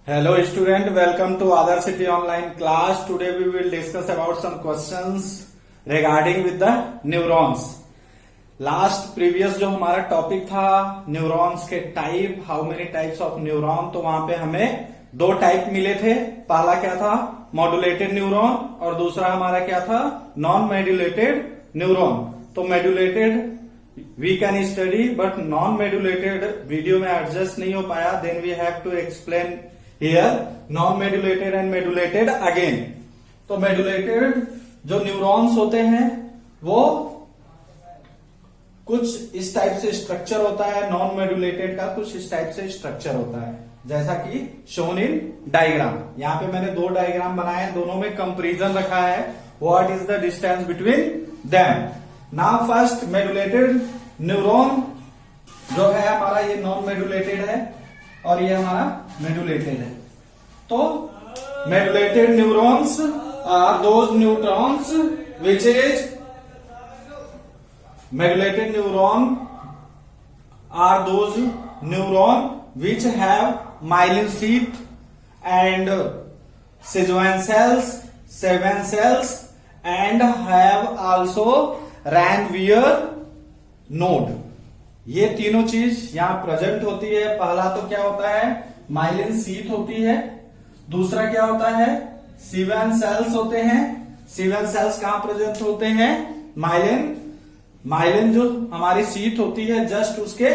Hello student, welcome to Other City Online class. Today we will discuss about some questions regarding with the neurons. Previous जो हमारा topic था neurons के type, how many types of neuron, तो वहां पे हमें दो type मिले थे. पहला क्या था, मॉड्यूलेटेड न्यूरॉन, और दूसरा हमारा क्या था, नॉन मॉड्यूलेटेड न्यूरॉन. तो modulated we can study but non modulated video में एडजस्ट नहीं हो पाया. Then we have to explain here non modulated and modulated again. तो मॉड्यूलेटेड जो न्यूरॉन्स होते हैं वो कुछ इस टाइप से स्ट्रक्चर होता है, नॉन मॉड्यूलेटेड का कुछ इस टाइप से स्ट्रक्चर होता है, जैसा कि शोन इन डायग्राम. यहां पे मैंने दो डायग्राम बनाए हैं, दोनों में कंपेरिजन रखा है. What is the distance between them. Now first modulated neuron जो है हमारा, ये नॉन मॉड्यूलेटेड है और ये हमारा मॉड्यूलेटेड है. तो modulated neurons are those neurons which is modulated neuron are those neuron which have myelin sheath and Schwann cells and have also Ranvier node. ये तीनों चीज यहां प्रेजेंट होती है. पहला तो क्या होता है, माइलिन शीथ होती है. दूसरा क्या होता है, Schwann सेल्स होते हैं. Schwann सेल्स कहां प्रेजेंट होते हैं, माइलिन जो हमारी शीथ होती है जस्ट उसके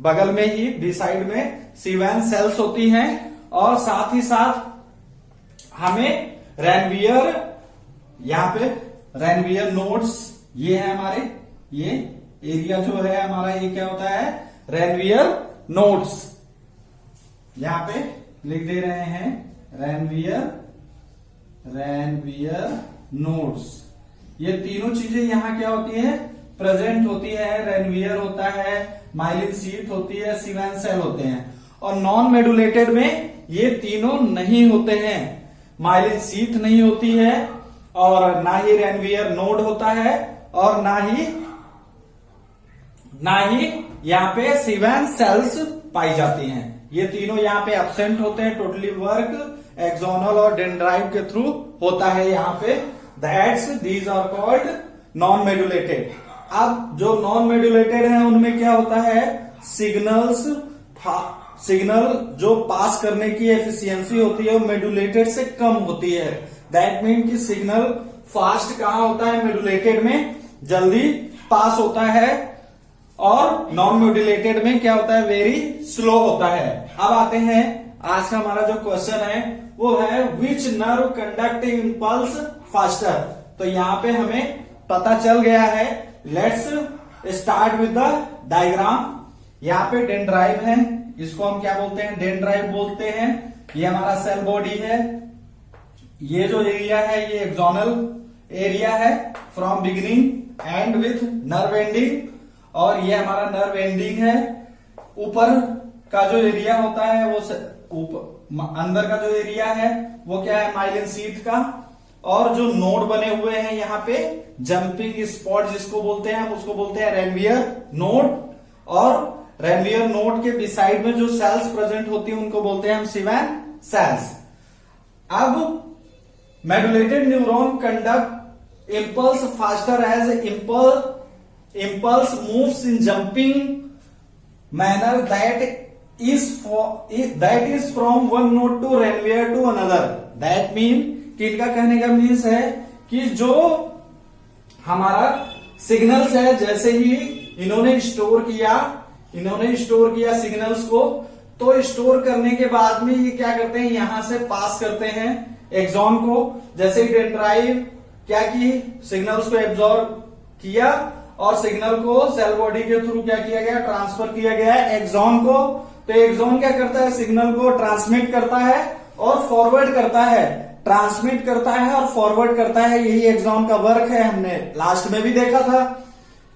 बगल में ही बिसाइड में Schwann सेल्स होती हैं. और साथ ही साथ हमें Ranvier, यहां पे Ranvier नोड्स ये है हमारे, ये एरिया जो है हमारा, ये क्या होता है, Ranvier नोड्स. यहां पे लिख दे रहे हैं Ranvier नोड्स. ये तीनों चीजें यहां क्या होती है, प्रेजेंट होती है. Ranvier होता है, माइलिन शीथ होती है, Schwann सेल होते हैं. और नॉन मॉड्यूलेटेड में ये तीनों नहीं होते हैं. माइलिन शीथ नहीं होती है, और ना ही Ranvier नोड होता है, और ना ही यहाँ पे Schwann सेल्स पाई जाती हैं. ये तीनों यहाँ पे एब्सेंट होते हैं. टोटली वर्क एक्सोनल और डेंड्राइट के थ्रू होता है यहाँ पे. That's these are called non modulated. अब जो नॉन मॉड्यूलेटेड है उनमें क्या होता है, सिग्नल जो पास करने की एफिशिएंसी होती है वो मॉड्यूलेटेड से कम होती है. दैट मीन कि सिग्नल फास्ट कहां होता है, मॉड्यूलेटेड में जल्दी पास होता है, और नॉन मॉड्यूलेटेड में क्या होता है, वेरी स्लो होता है. अब आते हैं, आज का हमारा जो क्वेश्चन है वो है which nerve conduct impulse faster. तो यहां पे हमें पता चल गया है. Let's start with the diagram. यहां पे डेंड्राइट है, इसको हम क्या बोलते हैं, डेंड्राइट बोलते हैं. ये हमारा सेल बॉडी है. ये जो एरिया है ये एक्सोनल एरिया है from beginning and with nerve ending, और ये हमारा नर्व एंडिंग है. ऊपर का जो एरिया होता है वो अंदर का जो एरिया है वो क्या है, माइलिन शीथ का. और जो नोड बने हुए हैं यहाँ पे, जंपिंग स्पॉट जिसको बोलते हैं, उसको बोलते हैं Ranvier नोड. और Ranvier नोड के बिसाइड में जो सेल्स प्रेजेंट होती है उनको बोलते हैं हम Schwann सेल्स. अब modulated neuron conduct impulse faster as impulse moves in jumping manner that is from one node to Ranvier to another. That mean कि इनका कहने का मीन्स है कि जो हमारा सिग्नल्स है, जैसे ही इन्होंने स्टोर किया सिग्नल्स को, तो स्टोर करने के बाद में ये क्या करते हैं, यहां से पास करते हैं एक्सॉन को. जैसे ही डेंड्राइट क्या की, सिग्नल्स को एब्जॉर्ब किया और सिग्नल को सेल बॉडी के थ्रू क्या किया गया, ट्रांसफर किया गया एक्सॉन को. तो एक्सॉन क्या करता है, सिग्नल को ट्रांसमिट करता है और फॉरवर्ड करता है. ट्रांसमिट करता है और फॉरवर्ड करता है, यही एक्सॉन का वर्क है. हमने लास्ट में भी देखा था.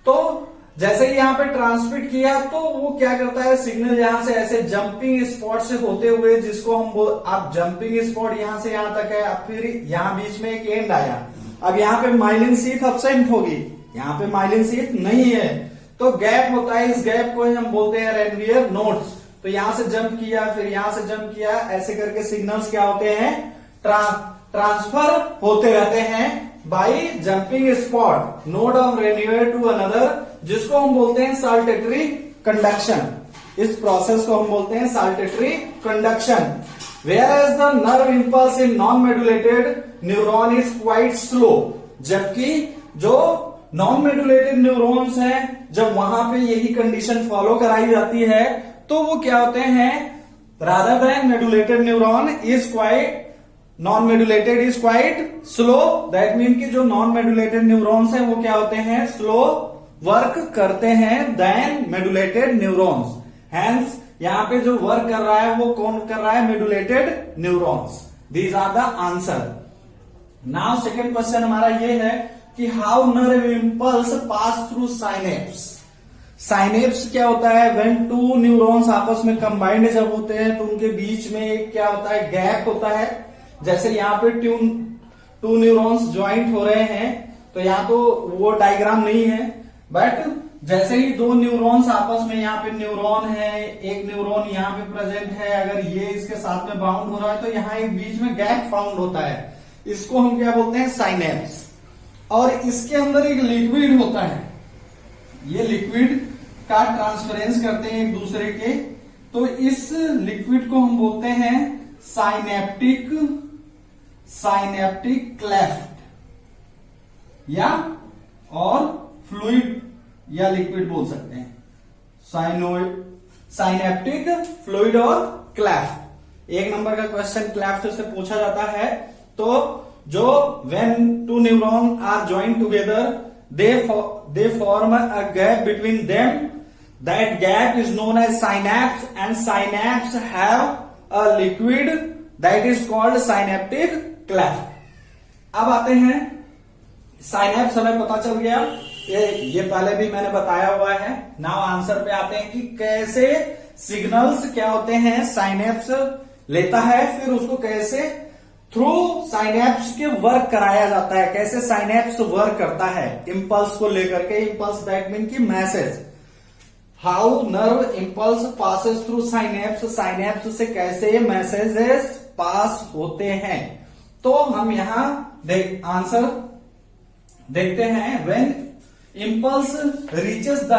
तो जैसे ही यहाँ पे ट्रांसमिट किया तो वो क्या करता है, सिग्नल यहां से ऐसे जंपिंग स्पॉट से होते हुए, जिसको हम अब जंपिंग स्पॉट यहां से यहां तक है. अब फिर यहां बीच में एक एंड आया. अब यहाँ पे माइलिन शीथ एब्सेंट होगी, यहाँ पे माइलिन शीथ नहीं है, तो गैप होता है. इस गैप को हम बोलते हैं Ranvier नोड्स. तो यहां से जंप किया, फिर यहां से जंप किया, ऐसे करके सिग्नल्स क्या होते हैं, ट्रांसफर होते रहते हैं by jumping spot node of Ranvier to another, जिसको हम बोलते हैं साल्टेटरी कंडक्शन। इस प्रोसेस को हम बोलते हैं saltatory conduction. Whereas the nerve impulse in non-modulated neuron is quite slow, जबकि जो नॉन मेडुलेटेड न्यूरॉन्स हैं, जब वहां पे यही कंडीशन फॉलो कराई जाती है तो वो क्या होते हैं, rather than medullated neuron is quite, non medullated is quite slow. That mean कि जो नॉन मेडुलेटेड न्यूरॉन्स हैं वो क्या होते हैं, स्लो वर्क करते हैं देन मेडुलेटेड न्यूरॉन्स। हैंस यहां पे जो वर्क कर रहा है वो कौन कर रहा है, medullated neurons. These are the answer. Now second question हमारा ये है कि how nerve impulse pass through synapse. Synapse क्या होता है, व्हेन टू न्यूरॉन्स आपस में कंबाइंड जब होते हैं तो उनके बीच में एक क्या होता है, गैप होता है। जैसे यहाँ पे टू न्यूरॉन्स ज्वाइंट हो रहे हैं, तो यहाँ तो वो डायग्राम नहीं है, बट जैसे ही दो न्यूरॉन्स आपस में, यहाँ पे न्यूरॉन है, एक न्यूरॉन यहाँ पे प्रेजेंट है, अगर ये इसके साथ में बाउंड हो रहा है तो यहाँ एक बीच में गैप फाउंड होता है, इसको हम क्या बोलते हैं, साइनेप्स। और इसके अंदर एक लिक्विड होता है, ये लिक्विड का ट्रांसफरेंस करते हैं एक दूसरे के, तो इस लिक्विड को हम बोलते हैं साइनेप्टिक क्लेफ्ट या और फ्लूइड या लिक्विड बोल सकते हैं, साइनेप्टिक फ्लूइड और क्लेफ्ट। एक नंबर का क्वेश्चन क्लेफ्ट से पूछा जाता है। तो जो when two neuron are join together they form a gap between them, that gap is known as synapse and synapse have a liquid that is called synaptic cleft. अब आते हैं, साइनेप्स हमें पता चल गया, ये पहले भी मैंने बताया हुआ है। नाउ आंसर पे आते हैं कि कैसे सिग्नल्स क्या होते हैं, साइनेप्स लेता है, फिर उसको कैसे थ्रू साइनेप्स के वर्क कराया जाता है, कैसे साइनेप्स वर्क करता है इंपल्स को लेकर के। इंपल्स दैट मीन की message, how nerve impulse passes through synapse, synapse से कैसे मैसेजेस पास होते हैं। तो हम यहां आंसर देखते हैं, when impulse reaches the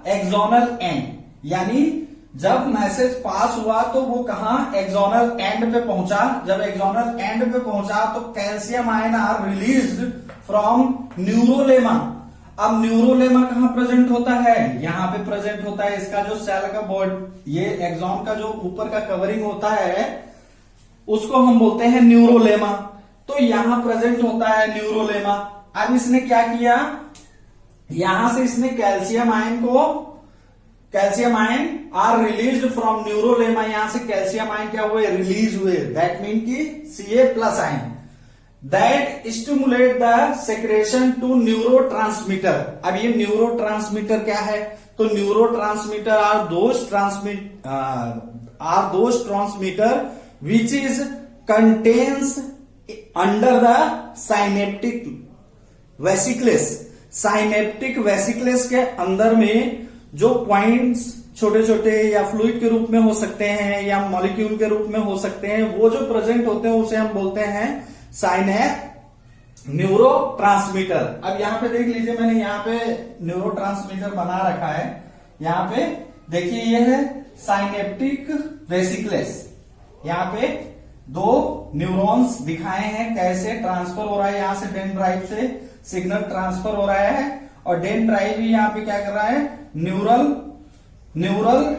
axonal and, यानी जब मैसेज पास हुआ तो वो कहां, एक्सोनल एंड पे पहुंचा। जब एक्सोनल एंड पे पहुंचा तो calcium ion are released from neurolemma. अब न्यूरोलेमा कहां प्रेजेंट होता है, यहां पे प्रेजेंट होता है। इसका जो सेल का बॉडी, ये एक्सॉन का जो ऊपर का कवरिंग होता है उसको हम बोलते हैं न्यूरोलेमा। तो यहां प्रेजेंट होता है न्यूरोलेमा। अब इसने क्या किया, यहां से इसने calcium ion are released from neurolemma, यहां से कैल्शियम आयन क्या हुए, रिलीज हुए। दैट मीन की Ca+ ion that stimulate the secretion to neurotransmitter. अब ये न्यूरोट्रांसमीटर क्या है, तो neurotransmitter are those transmitter which is contains under the synaptic vesicles. Synaptic vesicles के अंदर में जो पॉइंट्स छोटे छोटे या फ्लूइड के रूप में हो सकते हैं या मॉलिक्यूल के रूप में हो सकते हैं, वो जो प्रेजेंट होते हैं उसे हम बोलते हैं न्यूरोट्रांसमीटर। अब यहां पे देख लीजिए, मैंने यहां पे न्यूरोट्रांसमीटर बना रखा है। यहां पे देखिए, ये है साइनेप्टिक वेसिकल्स। यहां पे दो न्यूरॉन्स दिखाए हैं, कैसे ट्रांसफर हो रहा है, यहां से डेंड्राइट से सिग्नल ट्रांसफर हो रहा है, और डेंड्राइट भी यहां पे क्या कर रहा है, न्यूरल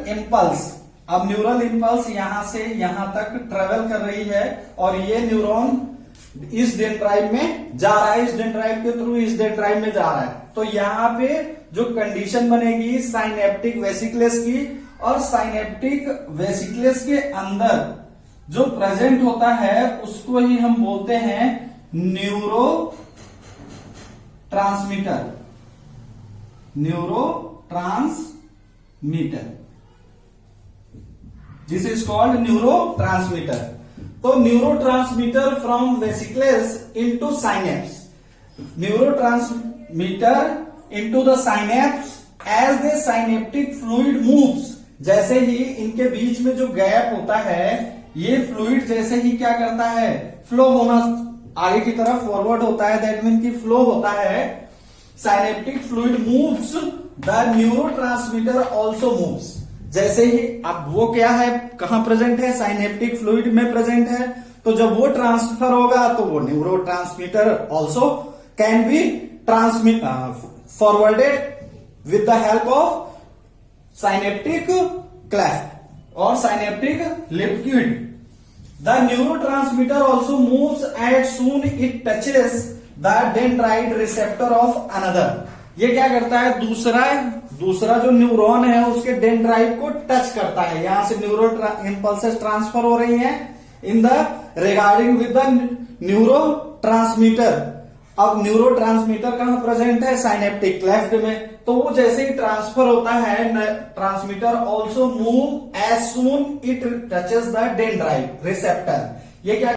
इंपल्स। अब न्यूरल इंपल्स यहां से यहां तक ट्रेवल कर रही है, और ये न्यूरॉन इस डेंड्राइट में जा रहा है, इस डेंड्राइट के थ्रू इस डेंड्राइट में जा रहा है। तो यहां पे जो कंडीशन बनेगी साइनेप्टिक वेसिकल्स की, और साइनेप्टिक वेसिकल्स के अंदर जो प्रेजेंट होता है उसको ही हम बोलते हैं neurotransmitter. This is called neurotransmitter. तो neurotransmitter from vesicles into synapse, neurotransmitter into the synapse as the synaptic fluid moves. जैसे ही इनके बीच में जो गैप होता है, ये फ्लूइड जैसे ही क्या करता है, फ्लो होना आगे की तरफ फॉरवर्ड होता है, दैट मीन की फ्लो होता है, synaptic fluid moves, the neurotransmitter also moves. जैसे ही अब वो क्या है, कहां प्रेजेंट है, साइनेप्टिक फ्लूइड में प्रेजेंट है, तो जब वो ट्रांसफर होगा तो वो neurotransmitter also can be transmit forwarded with the help of synaptic cleft और synaptic liquid. The neurotransmitter also moves as soon it touches the dendrite receptor of another. ये क्या करता है, दूसरा जो न्यूरॉन है उसके डेंड्राइट को टच करता है, यहां से न्यूरो इंपल्सेस ट्रांसफर हो रही हैं in the regarding with the neuro transmitter. अब न्यूरो ट्रांसमीटर कहां प्रेजेंट है, साइनेप्टिक क्लेफ्ट में, तो वो जैसे ही ट्रांसफर होता है, transmitter also move as soon it touches the dendrite receptor. ये क्या